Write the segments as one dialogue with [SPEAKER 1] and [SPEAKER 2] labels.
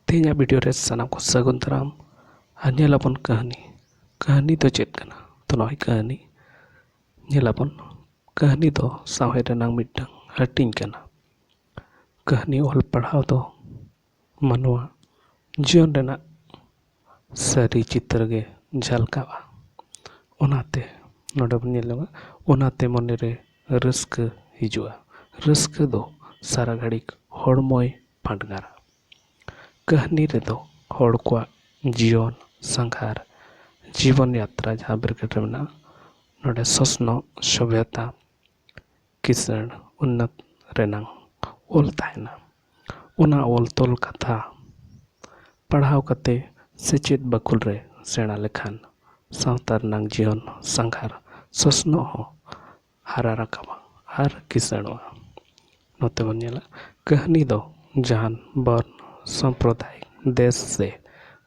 [SPEAKER 1] तेज video रे सानाम को सगुन दाराम और नेलाबन कहानी तो चेत कना तो नय कहानी नेलाबन कहानी तो सावहे रेनांग मिदटांग हटिंग कना। कहानी ऑल पढ़ाव तो मानवा जीवन रेना सारी चित्र गे झलकावा ओनाते नोडे बन नेलवा ओनाते मने रे रस्क हिजुआ। रस्क दो सारा घड़ी हड़मोय फांडगारा। कहानी रे दो हड़ को जीवन संघार जीवन यात्रा जहाँ ब्रैकेट रे मेना नोडे ससनो सभ्यता किसण उन्नत रेनांग ओल ताहेना। ओना ओल तोल कथा पढ़ाव कते सेचेत बकुल रे सेना लेखान सावता रेनांग जीवन संघार ससनो हो हारा राकाबा आर किसणवा। नोते बन नेला कहानी दो जहान बर्न सांप्रदायिक देश से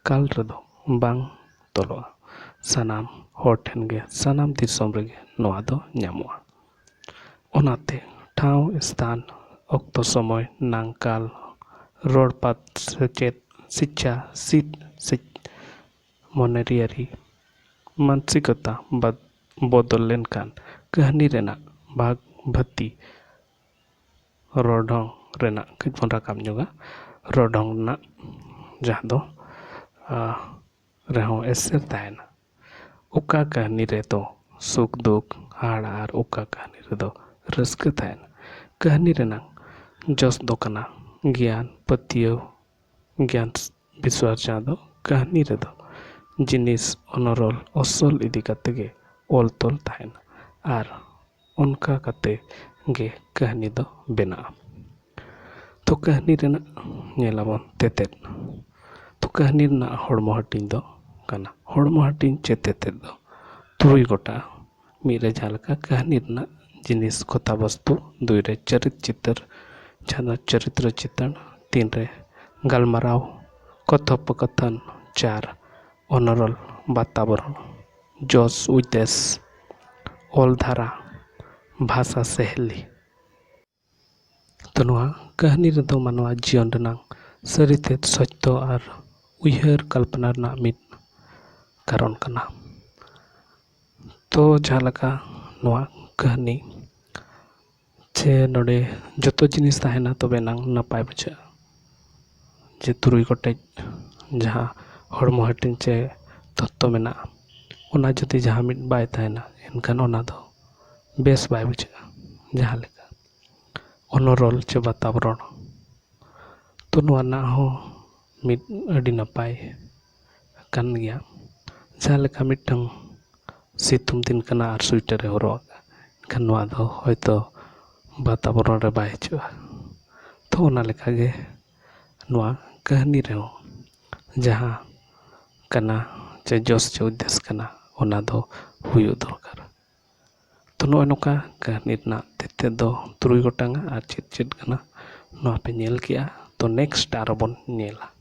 [SPEAKER 1] काल रेदो बांग तोलोआ सानाम हर ठेन गे सानाम दिसोम रेगे नोआ दो ᱧᱟᱢᱚᱜᱼᱟ। ओनाते ठाव स्थान ऑक्तो समय नांगकाल रोडपात सेचेत शिक्षा मोनेरियरी मानसिकता बदल लेनकान कहानी रेना भाग भत्ती रोडों रेना कजबन राकाब जोगा रोडों ना जहाँ दो रेहों एसर ताहेना। उका कहानी रे दो सुख दुख हाड़ आर उका कहानी रे दो रस्क ताहेना। कहानी रेना जस दो कना ज्ञान पतियो ज्ञान विश्वास जहाँ दो कहानी रे दो जिनिस अनरल असल इदी कते गे ओल तोल ताहेना आर उनका कते गे कहानी दो बेना। तो कहानी रेना नेलाबन तेतेद तो कहानी रेना हड़मो हटिंग दो कना हड़मो हटिंग चे तेतेद दो तुरुई गोटा मीरे झालका कहानी रेना जिनिस कथा वस्तु दुई रे चरित्र चित्रण तीन रे गलमराव कथोपकथन चार अनरल वातावरण जोश उद्देश्य ओल धारा भाषा सहेली। तो नोआ कहानी रे दो मानवा जीवन रेनांग सरिते सत्य और उयहर कल्पना रेनांग मिद कारण कना। तो झालका नोआ कहानी चे नोडे जतो जिनिस ताहेना तो बेनांग नपाय बुझा जे तुरुई गोटेज जहाँ हड़मो हटिंग चे तत्व मेना ओना जति जहाँ मिद बाय ताहेना एनखान ओना दो बेस बाय बुझा जहाँ लेका अनरल चे वातावरण तो नोआ ना हो मिद अडी नपाय कान गया जहाँ लेका मिदटांग सितुंग दिन कना आर स्वेटर हरवा एनखान नोआ दो होयतो वातावरण रे बाय हिजुआ। तो ओना लेका गे नोआ कहानी रे जहाँ कना चे जोश चे उद्देश्य कना ओना दो हुयो दरकार। तो नोआ नोका कहानी रेना तेते दो तुरुई गोटांगा आर चेत कना नोआ पे नेल किया तो नेक्स्ट आरोबन नेला।